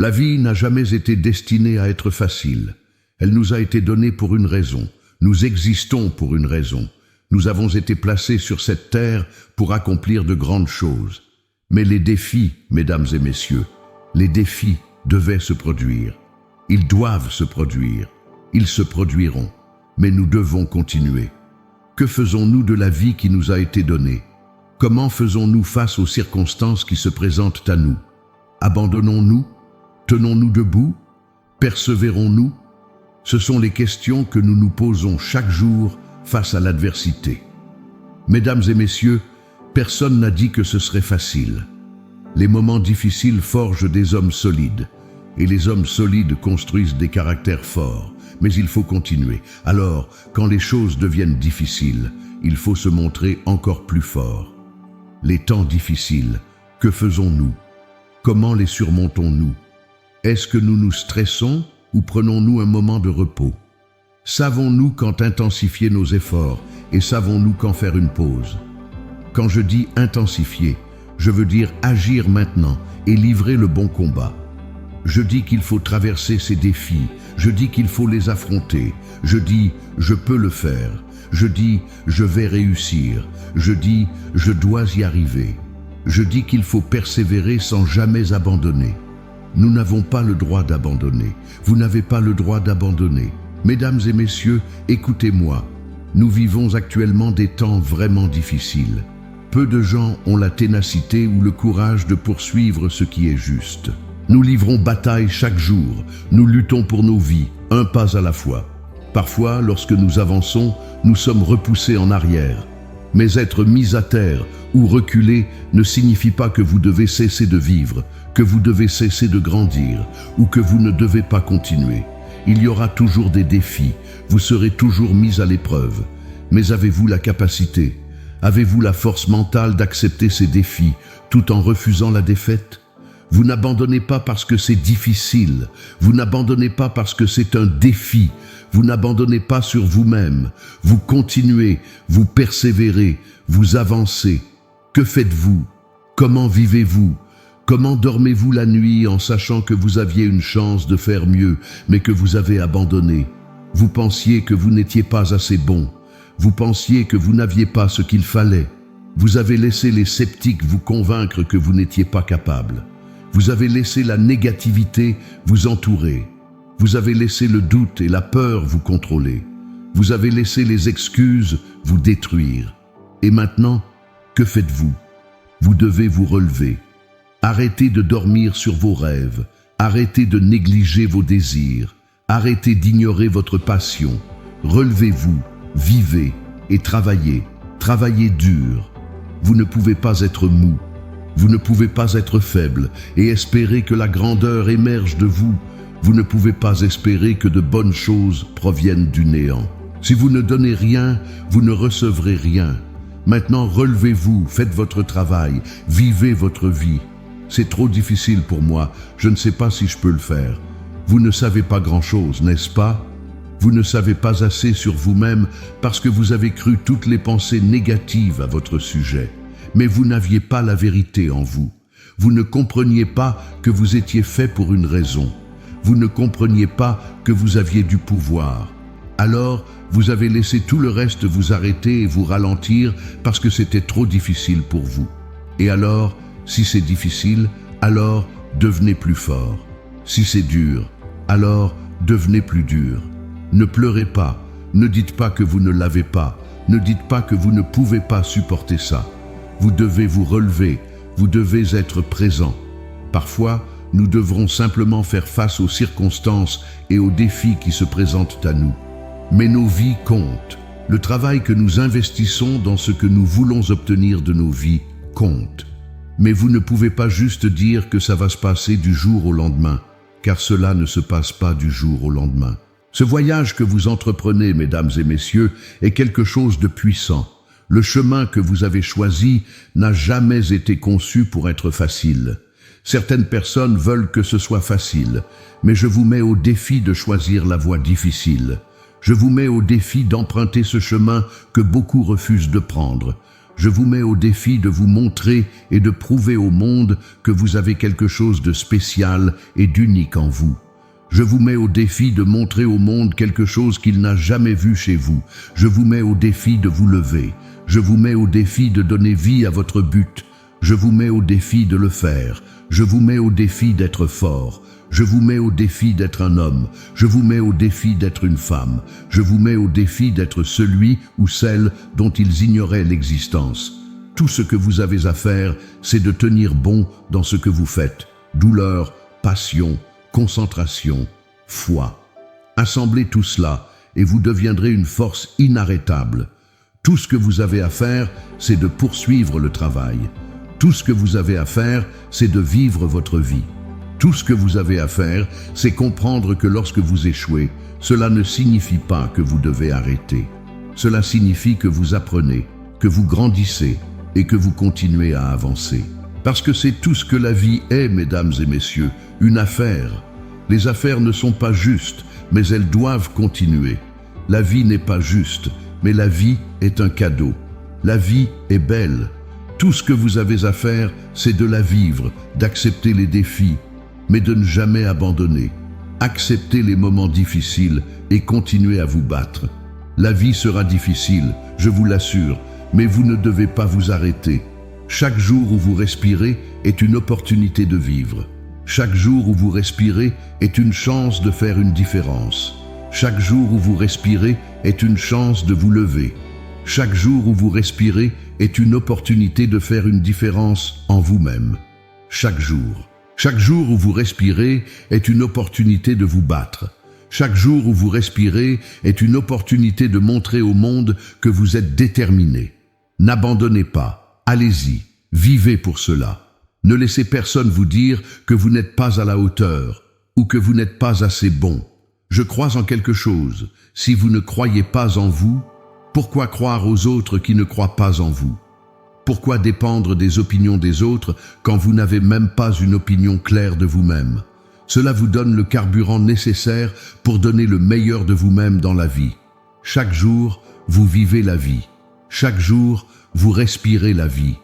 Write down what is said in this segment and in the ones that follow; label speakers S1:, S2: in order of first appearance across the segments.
S1: La vie n'a jamais été destinée à être facile. Elle nous a été donnée pour une raison. Nous existons pour une raison. Nous avons été placés sur cette terre pour accomplir de grandes choses. Mais les défis, mesdames et messieurs, les défis devaient se produire. Ils doivent se produire. Ils se produiront. Mais nous devons continuer. Que faisons-nous de la vie qui nous a été donnée? Comment faisons-nous face aux circonstances qui se présentent à nous? Abandonnons-nous? Tenons-nous debout? Persévérons-nous? Ce sont les questions que nous nous posons chaque jour face à l'adversité. Mesdames et messieurs, personne n'a dit que ce serait facile. Les moments difficiles forgent des hommes solides, et les hommes solides construisent des caractères forts. Mais il faut continuer. Alors, quand les choses deviennent difficiles, il faut se montrer encore plus fort. Les temps difficiles, que faisons-nous? Comment les surmontons-nous? Est-ce que nous nous stressons ou prenons-nous un moment de repos? Savons-nous quand intensifier nos efforts et savons-nous quand faire une pause? Quand je dis intensifier, je veux dire agir maintenant et livrer le bon combat. Je dis qu'il faut traverser ces défis, je dis qu'il faut les affronter, je dis je peux le faire, je dis je vais réussir, je dis je dois y arriver, je dis qu'il faut persévérer sans jamais abandonner. Nous n'avons pas le droit d'abandonner, vous n'avez pas le droit d'abandonner. Mesdames et messieurs, écoutez-moi, nous vivons actuellement des temps vraiment difficiles. Peu de gens ont la ténacité ou le courage de poursuivre ce qui est juste. Nous livrons bataille chaque jour, nous luttons pour nos vies, un pas à la fois. Parfois, lorsque nous avançons, nous sommes repoussés en arrière. Mais être mis à terre ou reculer ne signifie pas que vous devez cesser de vivre, que vous devez cesser de grandir ou que vous ne devez pas continuer. Il y aura toujours des défis, vous serez toujours mis à l'épreuve. Mais avez-vous la capacité, avez-vous la force mentale d'accepter ces défis tout en refusant la défaite? Vous n'abandonnez pas parce que c'est difficile, vous n'abandonnez pas parce que c'est un défi, vous n'abandonnez pas sur vous-même, vous continuez, vous persévérez, vous avancez. Que faites-vous? Comment vivez-vous? Comment dormez-vous la nuit en sachant que vous aviez une chance de faire mieux, mais que vous avez abandonné? Vous pensiez que vous n'étiez pas assez bon, vous pensiez que vous n'aviez pas ce qu'il fallait. Vous avez laissé les sceptiques vous convaincre que vous n'étiez pas capable. Vous avez laissé la négativité vous entourer. Vous avez laissé le doute et la peur vous contrôler. Vous avez laissé les excuses vous détruire. Et maintenant, que faites-vous? Vous devez vous relever. Arrêtez de dormir sur vos rêves. Arrêtez de négliger vos désirs. Arrêtez d'ignorer votre passion. Relevez-vous, vivez et travaillez. Travaillez dur. Vous ne pouvez pas être mou. Vous ne pouvez pas être faible et espérer que la grandeur émerge de vous. Vous ne pouvez pas espérer que de bonnes choses proviennent du néant. Si vous ne donnez rien, vous ne recevrez rien. Maintenant, relevez-vous, faites votre travail, vivez votre vie. C'est trop difficile pour moi, je ne sais pas si je peux le faire. Vous ne savez pas grand-chose, n'est-ce pas? Vous ne savez pas assez sur vous-même parce que vous avez cru toutes les pensées négatives à votre sujet. Mais vous n'aviez pas la vérité en vous. Vous ne compreniez pas que vous étiez fait pour une raison. Vous ne compreniez pas que vous aviez du pouvoir. Alors, vous avez laissé tout le reste vous arrêter et vous ralentir parce que c'était trop difficile pour vous. Et alors, si c'est difficile, alors devenez plus fort. Si c'est dur, alors devenez plus dur. Ne pleurez pas, ne dites pas que vous ne l'avez pas, ne dites pas que vous ne pouvez pas supporter ça. Vous devez vous relever, vous devez être présent. Parfois, nous devrons simplement faire face aux circonstances et aux défis qui se présentent à nous. Mais nos vies comptent. Le travail que nous investissons dans ce que nous voulons obtenir de nos vies compte. Mais vous ne pouvez pas juste dire que ça va se passer du jour au lendemain, car cela ne se passe pas du jour au lendemain. Ce voyage que vous entreprenez, mesdames et messieurs, est quelque chose de puissant. Le chemin que vous avez choisi n'a jamais été conçu pour être facile. Certaines personnes veulent que ce soit facile, mais je vous mets au défi de choisir la voie difficile. Je vous mets au défi d'emprunter ce chemin que beaucoup refusent de prendre. Je vous mets au défi de vous montrer et de prouver au monde que vous avez quelque chose de spécial et d'unique en vous. Je vous mets au défi de montrer au monde quelque chose qu'il n'a jamais vu chez vous. Je vous mets au défi de vous lever. Je vous mets au défi de donner vie à votre but. Je vous mets au défi de le faire. Je vous mets au défi d'être fort. Je vous mets au défi d'être un homme. Je vous mets au défi d'être une femme. Je vous mets au défi d'être celui ou celle dont ils ignoraient l'existence. Tout ce que vous avez à faire, c'est de tenir bon dans ce que vous faites. Douleur, passion, concentration, foi. Assemblez tout cela et vous deviendrez une force inarrêtable. Tout ce que vous avez à faire, c'est de poursuivre le travail. Tout ce que vous avez à faire, c'est de vivre votre vie. Tout ce que vous avez à faire, c'est comprendre que lorsque vous échouez, cela ne signifie pas que vous devez arrêter. Cela signifie que vous apprenez, que vous grandissez et que vous continuez à avancer. Parce que c'est tout ce que la vie est, mesdames et messieurs, une affaire. Les affaires ne sont pas justes, mais elles doivent continuer. La vie n'est pas juste, mais la vie est un cadeau. La vie est belle. Tout ce que vous avez à faire, c'est de la vivre, d'accepter les défis, mais de ne jamais abandonner. Acceptez les moments difficiles et continuez à vous battre. La vie sera difficile, je vous l'assure, mais vous ne devez pas vous arrêter. Chaque jour où vous respirez est une opportunité de vivre. Chaque jour où vous respirez est une chance de faire une différence. Chaque jour où vous respirez est une chance de vous lever. Chaque jour où vous respirez est une opportunité de faire une différence en vous-même. Chaque jour. Chaque jour où vous respirez est une opportunité de vous battre. Chaque jour où vous respirez est une opportunité de montrer au monde que vous êtes déterminé. N'abandonnez pas. Allez-y, vivez pour cela. Ne laissez personne vous dire que vous n'êtes pas à la hauteur ou que vous n'êtes pas assez bon. Je crois en quelque chose. Si vous ne croyez pas en vous, pourquoi croire aux autres qui ne croient pas en vous? Pourquoi dépendre des opinions des autres quand vous n'avez même pas une opinion claire de vous-même? Cela vous donne le carburant nécessaire pour donner le meilleur de vous-même dans la vie. Chaque jour, vous vivez la vie. Chaque jour, vous respirez la vie.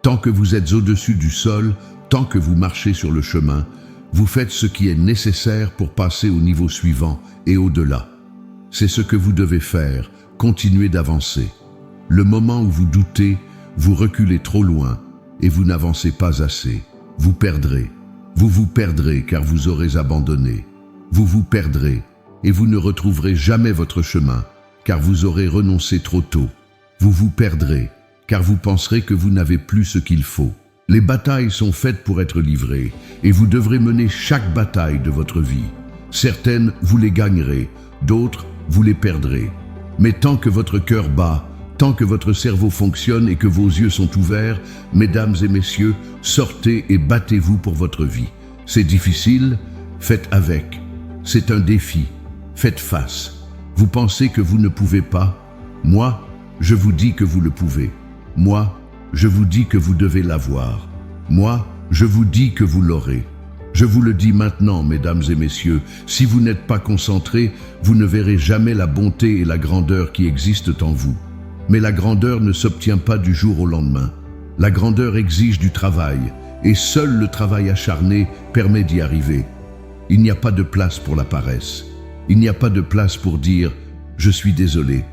S1: Tant que vous êtes au-dessus du sol, tant que vous marchez sur le chemin, vous faites ce qui est nécessaire pour passer au niveau suivant et au-delà. C'est ce que vous devez faire, continuez d'avancer. Le moment où vous doutez, vous reculez trop loin et vous n'avancez pas assez. Vous perdrez. Vous vous perdrez car vous aurez abandonné. Vous vous perdrez et vous ne retrouverez jamais votre chemin car vous aurez renoncé trop tôt. Vous vous perdrez car vous penserez que vous n'avez plus ce qu'il faut. Les batailles sont faites pour être livrées et vous devrez mener chaque bataille de votre vie. Certaines, vous les gagnerez, d'autres, vous les perdrez. Mais tant que votre cœur bat, tant que votre cerveau fonctionne et que vos yeux sont ouverts, mesdames et messieurs, sortez et battez-vous pour votre vie. C'est difficile, faites avec. C'est un défi, faites face. Vous pensez que vous ne pouvez pas? Moi, je vous dis que vous le pouvez. Moi, je vous dis que vous devez l'avoir. Moi, je vous dis que vous l'aurez. Je vous le dis maintenant, mesdames et messieurs, si vous n'êtes pas concentrés, vous ne verrez jamais la bonté et la grandeur qui existent en vous. Mais la grandeur ne s'obtient pas du jour au lendemain. La grandeur exige du travail, et seul le travail acharné permet d'y arriver. Il n'y a pas de place pour la paresse. Il n'y a pas de place pour dire « je suis désolé ».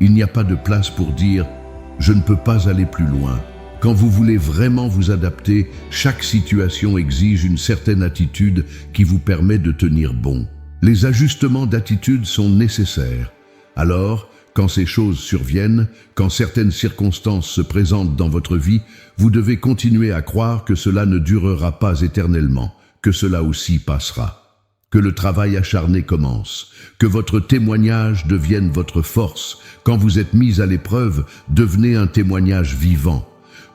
S1: Il n'y a pas de place pour dire « je ne peux pas aller plus loin ». Quand vous voulez vraiment vous adapter, chaque situation exige une certaine attitude qui vous permet de tenir bon. Les ajustements d'attitude sont nécessaires. Alors, quand ces choses surviennent, quand certaines circonstances se présentent dans votre vie, vous devez continuer à croire que cela ne durera pas éternellement, que cela aussi passera. Que le travail acharné commence, que votre témoignage devienne votre force. Quand vous êtes mis à l'épreuve, devenez un témoignage vivant.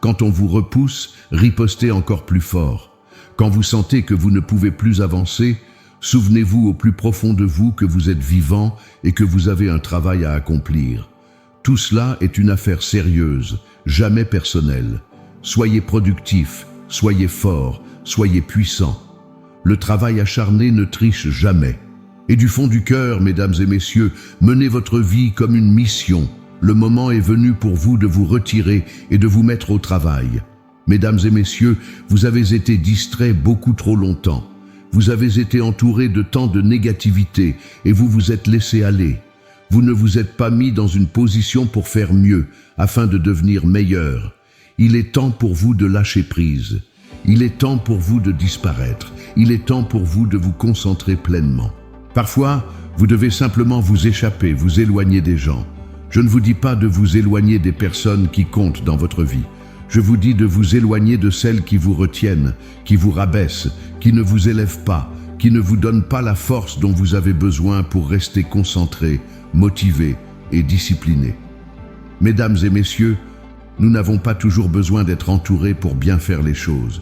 S1: Quand on vous repousse, ripostez encore plus fort. Quand vous sentez que vous ne pouvez plus avancer, souvenez-vous au plus profond de vous que vous êtes vivant et que vous avez un travail à accomplir. Tout cela est une affaire sérieuse, jamais personnelle. Soyez productif, soyez fort, soyez puissant. Le travail acharné ne triche jamais. Et du fond du cœur, mesdames et messieurs, menez votre vie comme une mission. Le moment est venu pour vous de vous retirer et de vous mettre au travail. Mesdames et messieurs, vous avez été distraits beaucoup trop longtemps. Vous avez été entourés de tant de négativité et vous vous êtes laissé aller. Vous ne vous êtes pas mis dans une position pour faire mieux, afin de devenir meilleur. Il est temps pour vous de lâcher prise. Il est temps pour vous de disparaître. Il est temps pour vous de vous concentrer pleinement. Parfois, vous devez simplement vous échapper, vous éloigner des gens. Je ne vous dis pas de vous éloigner des personnes qui comptent dans votre vie. Je vous dis de vous éloigner de celles qui vous retiennent, qui vous rabaissent, qui ne vous élèvent pas, qui ne vous donnent pas la force dont vous avez besoin pour rester concentré, motivé et discipliné. Mesdames et messieurs, nous n'avons pas toujours besoin d'être entourés pour bien faire les choses.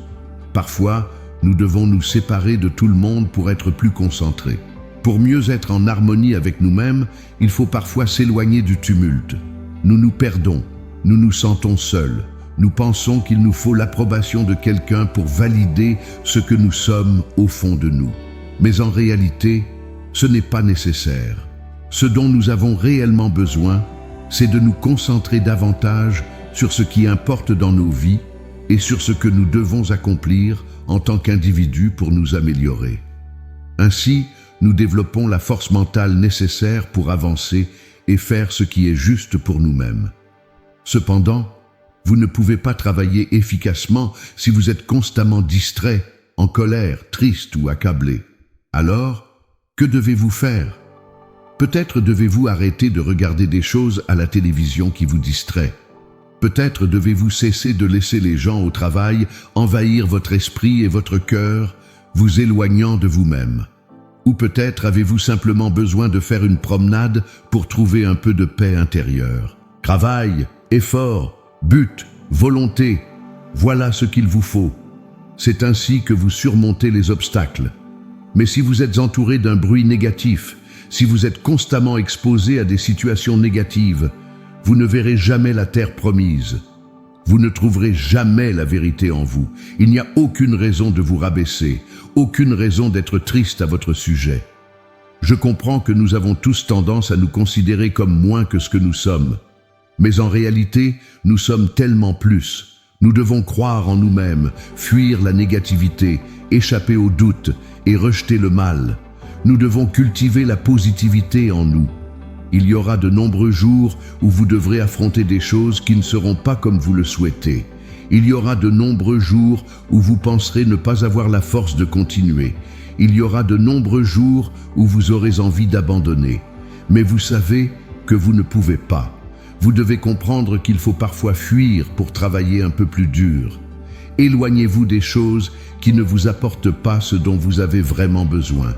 S1: Parfois, nous devons nous séparer de tout le monde pour être plus concentrés. Pour mieux être en harmonie avec nous-mêmes, il faut parfois s'éloigner du tumulte. Nous nous perdons, nous nous sentons seuls. Nous pensons qu'il nous faut l'approbation de quelqu'un pour valider ce que nous sommes au fond de nous. Mais en réalité, ce n'est pas nécessaire. Ce dont nous avons réellement besoin, c'est de nous concentrer davantage sur ce qui importe dans nos vies et sur ce que nous devons accomplir en tant qu'individus pour nous améliorer. Ainsi, nous développons la force mentale nécessaire pour avancer et faire ce qui est juste pour nous-mêmes. Cependant, vous ne pouvez pas travailler efficacement si vous êtes constamment distrait, en colère, triste ou accablé. Alors, que devez-vous faire? Peut-être devez-vous arrêter de regarder des choses à la télévision qui vous distraient. Peut-être devez-vous cesser de laisser les gens au travail envahir votre esprit et votre cœur, vous éloignant de vous-même. Ou peut-être avez-vous simplement besoin de faire une promenade pour trouver un peu de paix intérieure. Travail, effort, but, volonté, voilà ce qu'il vous faut. C'est ainsi que vous surmontez les obstacles. Mais si vous êtes entouré d'un bruit négatif, si vous êtes constamment exposé à des situations négatives, vous ne verrez jamais la terre promise. Vous ne trouverez jamais la vérité en vous. Il n'y a aucune raison de vous rabaisser, aucune raison d'être triste à votre sujet. Je comprends que nous avons tous tendance à nous considérer comme moins que ce que nous sommes. Mais en réalité, nous sommes tellement plus. Nous devons croire en nous-mêmes, fuir la négativité, échapper au doute et rejeter le mal. Nous devons cultiver la positivité en nous. Il y aura de nombreux jours où vous devrez affronter des choses qui ne seront pas comme vous le souhaitez. Il y aura de nombreux jours où vous penserez ne pas avoir la force de continuer. Il y aura de nombreux jours où vous aurez envie d'abandonner. Mais vous savez que vous ne pouvez pas. Vous devez comprendre qu'il faut parfois fuir pour travailler un peu plus dur. Éloignez-vous des choses qui ne vous apportent pas ce dont vous avez vraiment besoin.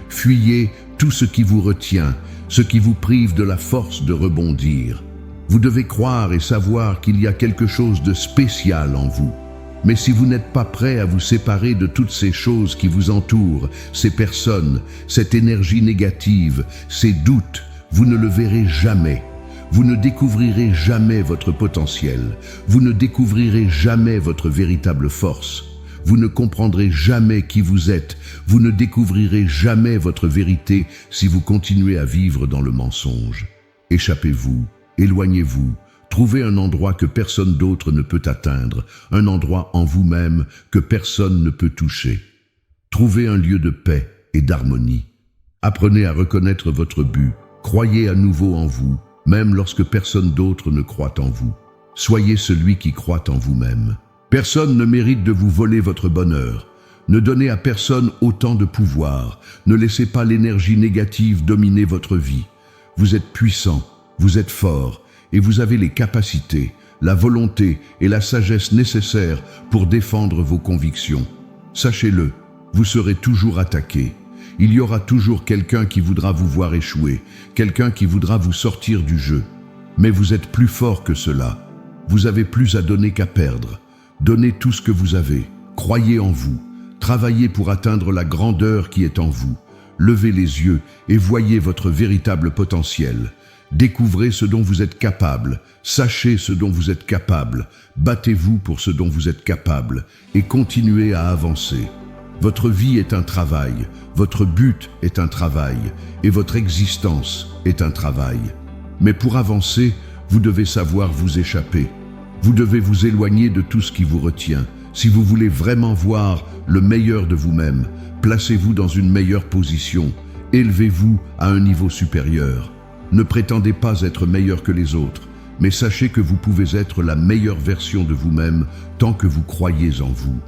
S1: Fuyez tout ce qui vous retient, ce qui vous prive de la force de rebondir. Vous devez croire et savoir qu'il y a quelque chose de spécial en vous. Mais si vous n'êtes pas prêt à vous séparer de toutes ces choses qui vous entourent, ces personnes, cette énergie négative, ces doutes, vous ne le verrez jamais. Vous ne découvrirez jamais votre potentiel. Vous ne découvrirez jamais votre véritable force. Vous ne comprendrez jamais qui vous êtes. Vous ne découvrirez jamais votre vérité si vous continuez à vivre dans le mensonge. Échappez-vous, éloignez-vous, trouvez un endroit que personne d'autre ne peut atteindre, un endroit en vous-même que personne ne peut toucher. Trouvez un lieu de paix et d'harmonie. Apprenez à reconnaître votre but. Croyez à nouveau en vous, même lorsque personne d'autre ne croit en vous. Soyez celui qui croit en vous-même. Personne ne mérite de vous voler votre bonheur. Ne donnez à personne autant de pouvoir. Ne laissez pas l'énergie négative dominer votre vie. Vous êtes puissant, vous êtes fort et vous avez les capacités, la volonté et la sagesse nécessaires pour défendre vos convictions. Sachez-le, vous serez toujours attaqué. Il y aura toujours quelqu'un qui voudra vous voir échouer, quelqu'un qui voudra vous sortir du jeu. Mais vous êtes plus fort que cela. Vous avez plus à donner qu'à perdre. Donnez tout ce que vous avez. Croyez en vous. Travaillez pour atteindre la grandeur qui est en vous. Levez les yeux et voyez votre véritable potentiel. Découvrez ce dont vous êtes capable. Sachez ce dont vous êtes capable. Battez-vous pour ce dont vous êtes capable et continuez à avancer. Votre vie est un travail, votre but est un travail et votre existence est un travail. Mais pour avancer, vous devez savoir vous échapper. Vous devez vous éloigner de tout ce qui vous retient. Si vous voulez vraiment voir le meilleur de vous-même, placez-vous dans une meilleure position. Élevez-vous à un niveau supérieur. Ne prétendez pas être meilleur que les autres, mais sachez que vous pouvez être la meilleure version de vous-même tant que vous croyez en vous.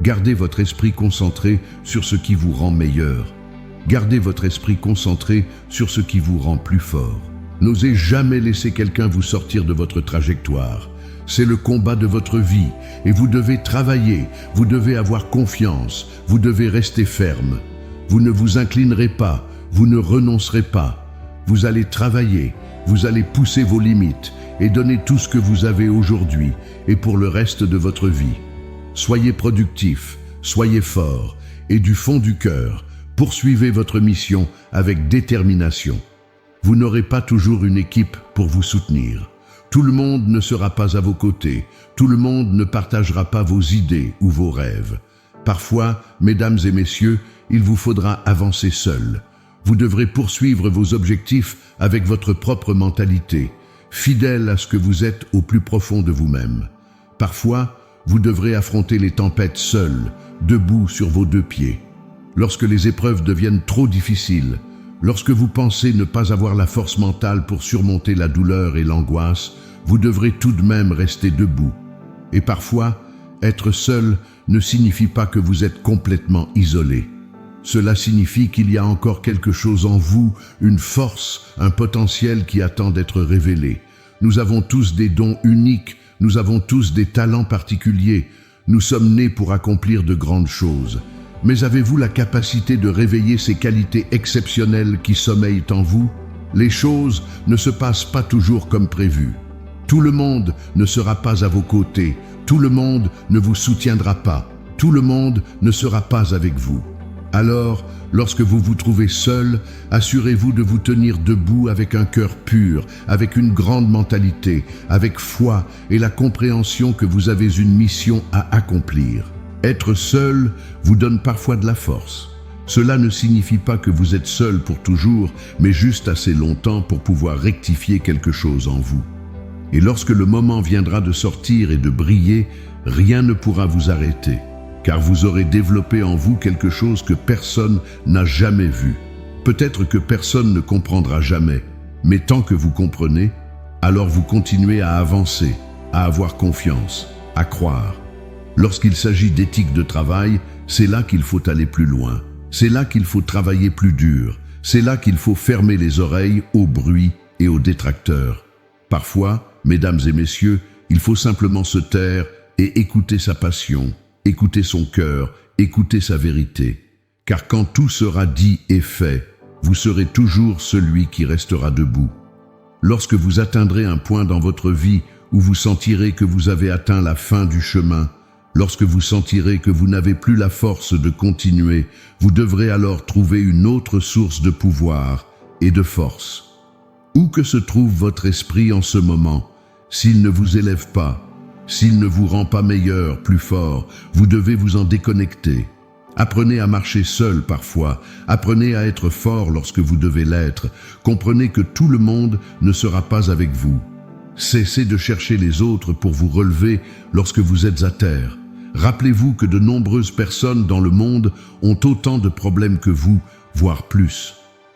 S1: Gardez votre esprit concentré sur ce qui vous rend meilleur. Gardez votre esprit concentré sur ce qui vous rend plus fort. N'osez jamais laisser quelqu'un vous sortir de votre trajectoire. C'est le combat de votre vie et vous devez travailler, vous devez avoir confiance, vous devez rester ferme. Vous ne vous inclinerez pas, vous ne renoncerez pas. Vous allez travailler, vous allez pousser vos limites et donner tout ce que vous avez aujourd'hui et pour le reste de votre vie. Soyez productif, soyez fort et du fond du cœur, poursuivez votre mission avec détermination. Vous n'aurez pas toujours une équipe pour vous soutenir. Tout le monde ne sera pas à vos côtés. Tout le monde ne partagera pas vos idées ou vos rêves. Parfois, mesdames et messieurs, il vous faudra avancer seul. Vous devrez poursuivre vos objectifs avec votre propre mentalité, fidèle à ce que vous êtes au plus profond de vous-même. Parfois, vous devrez affronter les tempêtes seul, debout sur vos deux pieds. Lorsque les épreuves deviennent trop difficiles, lorsque vous pensez ne pas avoir la force mentale pour surmonter la douleur et l'angoisse, vous devrez tout de même rester debout. Et parfois, être seul ne signifie pas que vous êtes complètement isolé. Cela signifie qu'il y a encore quelque chose en vous, une force, un potentiel qui attend d'être révélé. Nous avons tous des dons uniques, nous avons tous des talents particuliers. Nous sommes nés pour accomplir de grandes choses. Mais avez-vous la capacité de réveiller ces qualités exceptionnelles qui sommeillent en vous? Les choses ne se passent pas toujours comme prévu. Tout le monde ne sera pas à vos côtés. Tout le monde ne vous soutiendra pas. Tout le monde ne sera pas avec vous. Alors, lorsque vous vous trouvez seul, assurez-vous de vous tenir debout avec un cœur pur, avec une grande mentalité, avec foi et la compréhension que vous avez une mission à accomplir. Être seul vous donne parfois de la force. Cela ne signifie pas que vous êtes seul pour toujours, mais juste assez longtemps pour pouvoir rectifier quelque chose en vous. Et lorsque le moment viendra de sortir et de briller, rien ne pourra vous arrêter, car vous aurez développé en vous quelque chose que personne n'a jamais vu. Peut-être que personne ne comprendra jamais, mais tant que vous comprenez, alors vous continuez à avancer, à avoir confiance, à croire. Lorsqu'il s'agit d'éthique de travail, c'est là qu'il faut aller plus loin. C'est là qu'il faut travailler plus dur. C'est là qu'il faut fermer les oreilles au bruit et aux détracteurs. Parfois, mesdames et messieurs, il faut simplement se taire et écouter sa passion, écouter son cœur, écouter sa vérité. Car quand tout sera dit et fait, vous serez toujours celui qui restera debout. Lorsque vous atteindrez un point dans votre vie où vous sentirez que vous avez atteint la fin du chemin, lorsque vous sentirez que vous n'avez plus la force de continuer, vous devrez alors trouver une autre source de pouvoir et de force. Où que se trouve votre esprit en ce moment, s'il ne vous élève pas, s'il ne vous rend pas meilleur, plus fort, vous devez vous en déconnecter. Apprenez à marcher seul parfois, apprenez à être fort lorsque vous devez l'être. Comprenez que tout le monde ne sera pas avec vous. Cessez de chercher les autres pour vous relever lorsque vous êtes à terre. Rappelez-vous que de nombreuses personnes dans le monde ont autant de problèmes que vous, voire plus.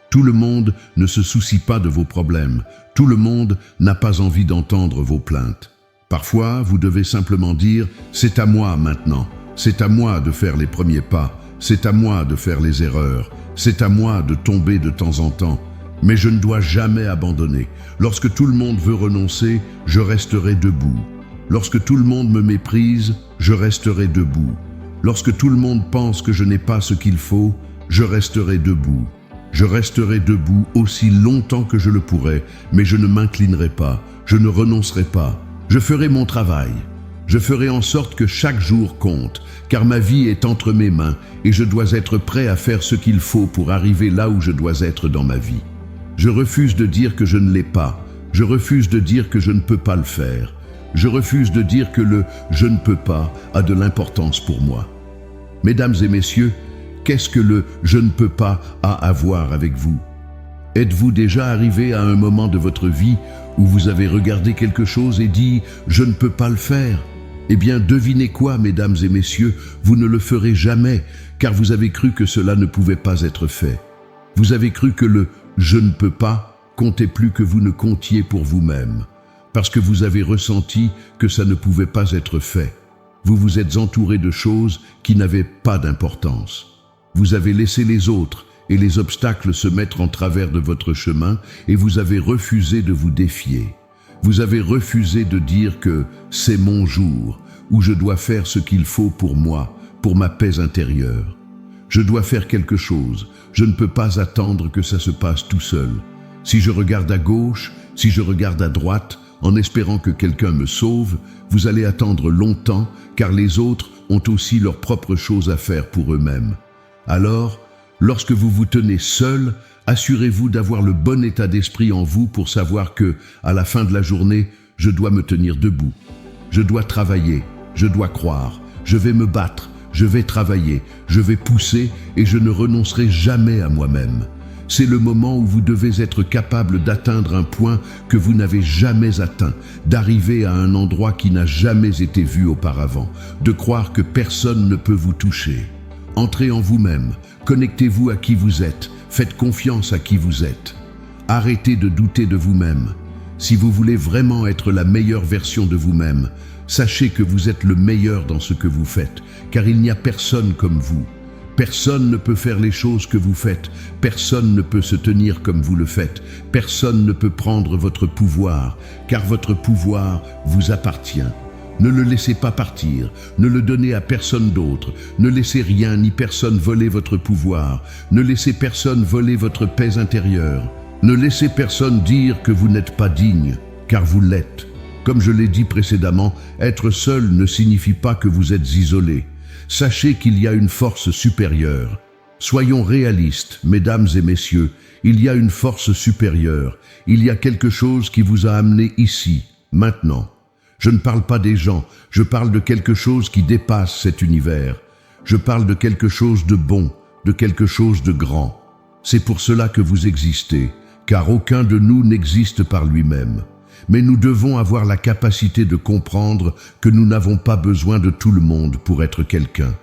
S1: Tout le monde ne se soucie pas de vos problèmes. Tout le monde n'a pas envie d'entendre vos plaintes. Parfois, vous devez simplement dire « c'est à moi maintenant ». C'est à moi de faire les premiers pas, c'est à moi de faire les erreurs, c'est à moi de tomber de temps en temps. Mais je ne dois jamais abandonner. Lorsque tout le monde veut renoncer, je resterai debout. Lorsque tout le monde me méprise, je resterai debout. Lorsque tout le monde pense que je n'ai pas ce qu'il faut, je resterai debout. Je resterai debout aussi longtemps que je le pourrai, mais je ne m'inclinerai pas, je ne renoncerai pas. Je ferai mon travail. Je ferai en sorte que chaque jour compte, car ma vie est entre mes mains et je dois être prêt à faire ce qu'il faut pour arriver là où je dois être dans ma vie. Je refuse de dire que je ne l'ai pas. Je refuse de dire que je ne peux pas le faire. Je refuse de dire que le « je ne peux pas » a de l'importance pour moi. Mesdames et messieurs, qu'est-ce que le « je ne peux pas » a à voir avec vous? Êtes-vous déjà arrivé à un moment de votre vie où vous avez regardé quelque chose et dit « je ne peux pas le faire ». Eh bien, devinez quoi, mesdames et messieurs, vous ne le ferez jamais, car vous avez cru que cela ne pouvait pas être fait. Vous avez cru que le « je ne peux pas » comptait plus que vous ne comptiez pour vous-même, parce que vous avez ressenti que ça ne pouvait pas être fait. Vous vous êtes entouré de choses qui n'avaient pas d'importance. Vous avez laissé les autres et les obstacles se mettre en travers de votre chemin et vous avez refusé de vous défier. Vous avez refusé de dire que c'est mon jour, où je dois faire ce qu'il faut pour moi, pour ma paix intérieure. Je dois faire quelque chose, je ne peux pas attendre que ça se passe tout seul. Si je regarde à gauche, si je regarde à droite, en espérant que quelqu'un me sauve, vous allez attendre longtemps, car les autres ont aussi leurs propres choses à faire pour eux-mêmes. Alors, lorsque vous vous tenez seul, assurez-vous d'avoir le bon état d'esprit en vous pour savoir que, à la fin de la journée, je dois me tenir debout. Je dois travailler, je dois croire, je vais me battre, je vais travailler, je vais pousser et je ne renoncerai jamais à moi-même. C'est le moment où vous devez être capable d'atteindre un point que vous n'avez jamais atteint, d'arriver à un endroit qui n'a jamais été vu auparavant, de croire que personne ne peut vous toucher. Entrez en vous-même, connectez-vous à qui vous êtes, faites confiance à qui vous êtes. Arrêtez de douter de vous-même. Si vous voulez vraiment être la meilleure version de vous-même, sachez que vous êtes le meilleur dans ce que vous faites, car il n'y a personne comme vous. Personne ne peut faire les choses que vous faites, personne ne peut se tenir comme vous le faites, personne ne peut prendre votre pouvoir, car votre pouvoir vous appartient. Ne le laissez pas partir, ne le donnez à personne d'autre, ne laissez rien ni personne voler votre pouvoir, ne laissez personne voler votre paix intérieure, ne laissez personne dire que vous n'êtes pas digne, car vous l'êtes. Comme je l'ai dit précédemment, être seul ne signifie pas que vous êtes isolé. Sachez qu'il y a une force supérieure. Soyons réalistes, mesdames et messieurs, il y a une force supérieure, il y a quelque chose qui vous a amené ici, maintenant. Je ne parle pas des gens, je parle de quelque chose qui dépasse cet univers. Je parle de quelque chose de bon, de quelque chose de grand. C'est pour cela que vous existez, car aucun de nous n'existe par lui-même. Mais nous devons avoir la capacité de comprendre que nous n'avons pas besoin de tout le monde pour être quelqu'un.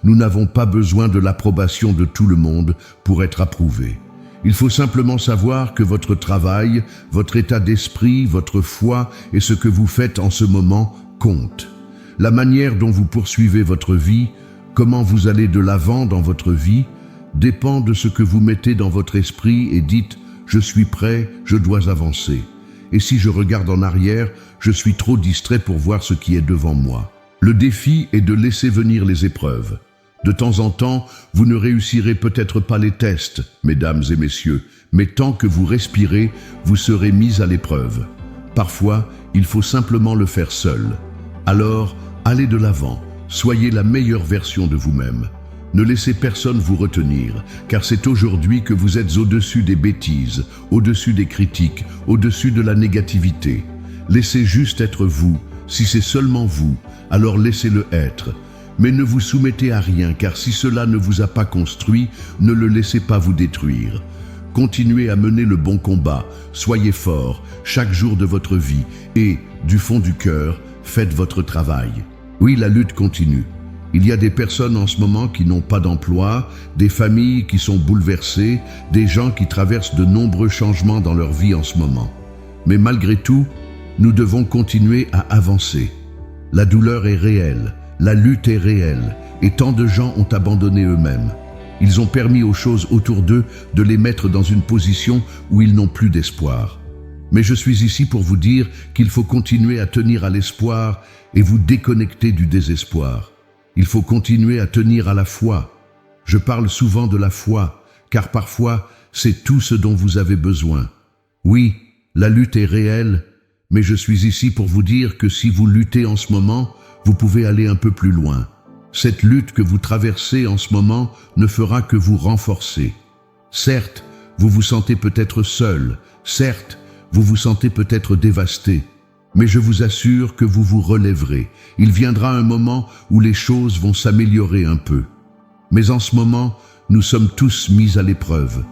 S1: Nous n'avons pas besoin de l'approbation de tout le monde pour être approuvés. Il faut simplement savoir que votre travail, votre état d'esprit, votre foi et ce que vous faites en ce moment comptent. La manière dont vous poursuivez votre vie, comment vous allez de l'avant dans votre vie, dépend de ce que vous mettez dans votre esprit et dites « je suis prêt, je dois avancer ». Et si je regarde en arrière, je suis trop distrait pour voir ce qui est devant moi. Le défi est de laisser venir les épreuves. De temps en temps, vous ne réussirez peut-être pas les tests, mesdames et messieurs, mais tant que vous respirez, vous serez mis à l'épreuve. Parfois, il faut simplement le faire seul. Alors, allez de l'avant, soyez la meilleure version de vous-même. Ne laissez personne vous retenir, car c'est aujourd'hui que vous êtes au-dessus des bêtises, au-dessus des critiques, au-dessus de la négativité. Laissez juste être vous. Si c'est seulement vous, alors laissez-le être. Mais ne vous soumettez à rien, car si cela ne vous a pas construit, ne le laissez pas vous détruire. Continuez à mener le bon combat, soyez fort chaque jour de votre vie et, du fond du cœur, faites votre travail. Oui, la lutte continue. Il y a des personnes en ce moment qui n'ont pas d'emploi, des familles qui sont bouleversées, des gens qui traversent de nombreux changements dans leur vie en ce moment. Mais malgré tout, nous devons continuer à avancer. La douleur est réelle, la lutte est réelle, et tant de gens ont abandonné eux-mêmes. Ils ont permis aux choses autour d'eux de les mettre dans une position où ils n'ont plus d'espoir. Mais je suis ici pour vous dire qu'il faut continuer à tenir à l'espoir et vous déconnecter du désespoir. Il faut continuer à tenir à la foi. Je parle souvent de la foi, car parfois, c'est tout ce dont vous avez besoin. Oui, la lutte est réelle, mais je suis ici pour vous dire que si vous luttez en ce moment, vous pouvez aller un peu plus loin. Cette lutte que vous traversez en ce moment ne fera que vous renforcer. Certes, vous vous sentez peut-être seul, certes, vous vous sentez peut-être dévasté, mais je vous assure que vous vous relèverez. Il viendra un moment où les choses vont s'améliorer un peu. Mais en ce moment, nous sommes tous mis à l'épreuve.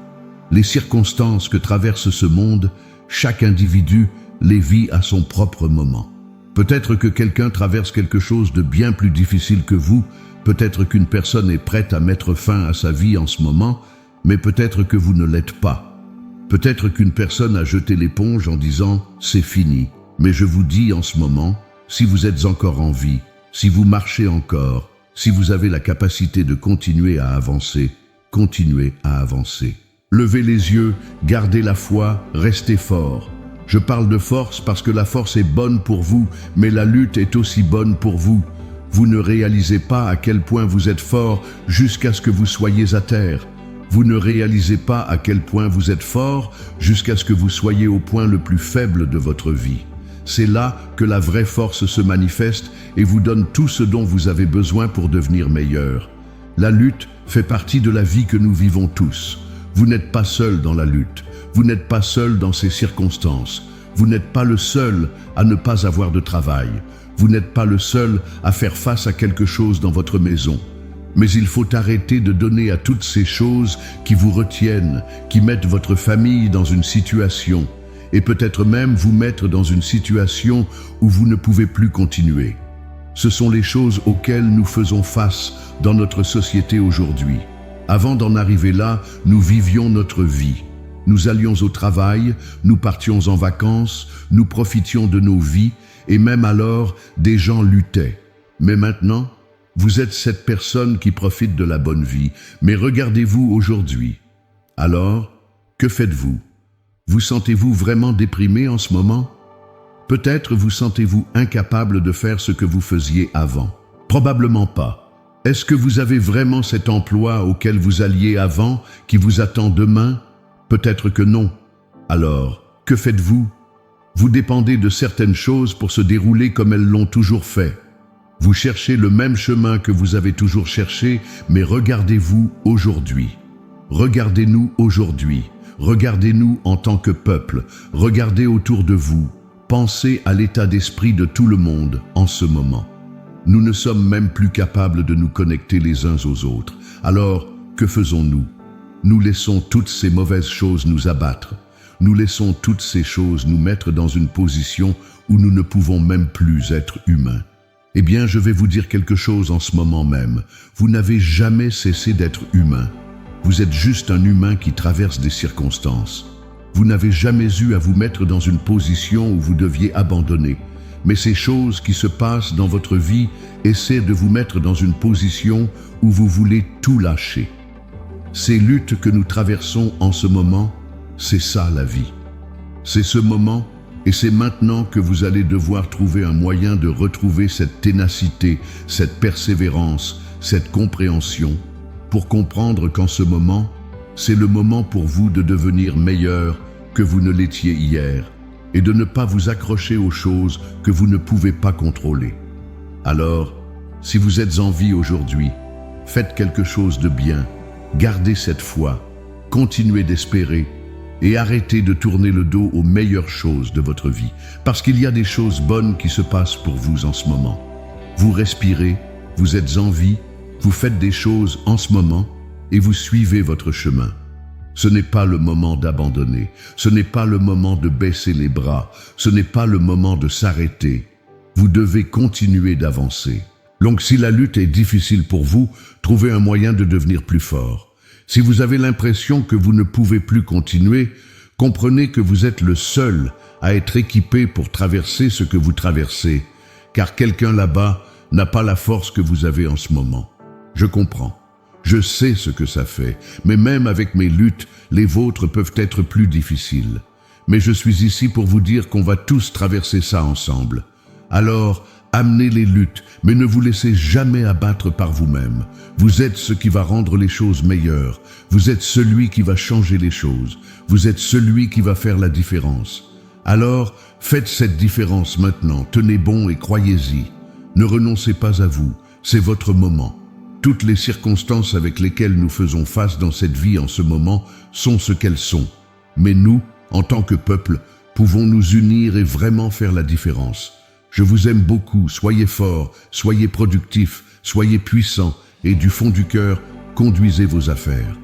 S1: Les circonstances que traverse ce monde, chaque individu les vit à son propre moment. Peut-être que quelqu'un traverse quelque chose de bien plus difficile que vous, peut-être qu'une personne est prête à mettre fin à sa vie en ce moment, mais peut-être que vous ne l'êtes pas. Peut-être qu'une personne a jeté l'éponge en disant « c'est fini ». Mais je vous dis en ce moment, si vous êtes encore en vie, si vous marchez encore, si vous avez la capacité de continuer à avancer, continuez à avancer. Levez les yeux, gardez la foi, restez fort. Je parle de force parce que la force est bonne pour vous, mais la lutte est aussi bonne pour vous. Vous ne réalisez pas à quel point vous êtes fort jusqu'à ce que vous soyez à terre. Vous ne réalisez pas à quel point vous êtes fort jusqu'à ce que vous soyez au point le plus faible de votre vie. C'est là que la vraie force se manifeste et vous donne tout ce dont vous avez besoin pour devenir meilleur. La lutte fait partie de la vie que nous vivons tous. Vous n'êtes pas seul dans la lutte. Vous n'êtes pas seul dans ces circonstances. Vous n'êtes pas le seul à ne pas avoir de travail. Vous n'êtes pas le seul à faire face à quelque chose dans votre maison. Mais il faut arrêter de donner à toutes ces choses qui vous retiennent, qui mettent votre famille dans une situation, et peut-être même vous mettre dans une situation où vous ne pouvez plus continuer. Ce sont les choses auxquelles nous faisons face dans notre société aujourd'hui. Avant d'en arriver là, nous vivions notre vie. Nous allions au travail, nous partions en vacances, nous profitions de nos vies, et même alors, des gens luttaient. Mais maintenant, vous êtes cette personne qui profite de la bonne vie, mais regardez-vous aujourd'hui. Alors, que faites-vous? Vous sentez-vous vraiment déprimé en ce moment? Peut-être vous sentez-vous incapable de faire ce que vous faisiez avant. Probablement pas. Est-ce que vous avez vraiment cet emploi auquel vous alliez avant qui vous attend demain? Peut-être que non. Alors, que faites-vous? Vous dépendez de certaines choses pour se dérouler comme elles l'ont toujours fait. Vous cherchez le même chemin que vous avez toujours cherché, mais regardez-vous aujourd'hui. Regardez-nous aujourd'hui. Regardez-nous en tant que peuple. Regardez autour de vous. Pensez à l'état d'esprit de tout le monde en ce moment. Nous ne sommes même plus capables de nous connecter les uns aux autres. Alors, que faisons-nous? Nous laissons toutes ces mauvaises choses nous abattre. Nous laissons toutes ces choses nous mettre dans une position où nous ne pouvons même plus être humains. Eh bien, je vais vous dire quelque chose en ce moment même. Vous n'avez jamais cessé d'être humain. Vous êtes juste un humain qui traverse des circonstances. Vous n'avez jamais eu à vous mettre dans une position où vous deviez abandonner. Mais ces choses qui se passent dans votre vie essaient de vous mettre dans une position où vous voulez tout lâcher. Ces luttes que nous traversons en ce moment, c'est ça la vie. C'est ce moment et c'est maintenant que vous allez devoir trouver un moyen de retrouver cette ténacité, cette persévérance, cette compréhension, pour comprendre qu'en ce moment, c'est le moment pour vous de devenir meilleur que vous ne l'étiez hier et de ne pas vous accrocher aux choses que vous ne pouvez pas contrôler. Alors, si vous êtes en vie aujourd'hui, faites quelque chose de bien, gardez cette foi, continuez d'espérer et arrêtez de tourner le dos aux meilleures choses de votre vie, parce qu'il y a des choses bonnes qui se passent pour vous en ce moment. Vous respirez, vous êtes en vie, vous faites des choses en ce moment et vous suivez votre chemin. Ce n'est pas le moment d'abandonner, ce n'est pas le moment de baisser les bras, ce n'est pas le moment de s'arrêter. Vous devez continuer d'avancer. Donc si la lutte est difficile pour vous, trouvez un moyen de devenir plus fort. Si vous avez l'impression que vous ne pouvez plus continuer, comprenez que vous êtes le seul à être équipé pour traverser ce que vous traversez, car quelqu'un là-bas n'a pas la force que vous avez en ce moment. Je comprends. Je sais ce que ça fait, mais même avec mes luttes, les vôtres peuvent être plus difficiles. Mais je suis ici pour vous dire qu'on va tous traverser ça ensemble. Alors, amenez les luttes, mais ne vous laissez jamais abattre par vous-même. Vous êtes ce qui va rendre les choses meilleures. Vous êtes celui qui va changer les choses. Vous êtes celui qui va faire la différence. Alors, faites cette différence maintenant. Tenez bon et croyez-y. Ne renoncez pas à vous. C'est votre moment. Toutes les circonstances avec lesquelles nous faisons face dans cette vie en ce moment sont ce qu'elles sont. Mais nous, en tant que peuple, pouvons nous unir et vraiment faire la différence. Je vous aime beaucoup, soyez forts, soyez productifs, soyez puissants et du fond du cœur, conduisez vos affaires.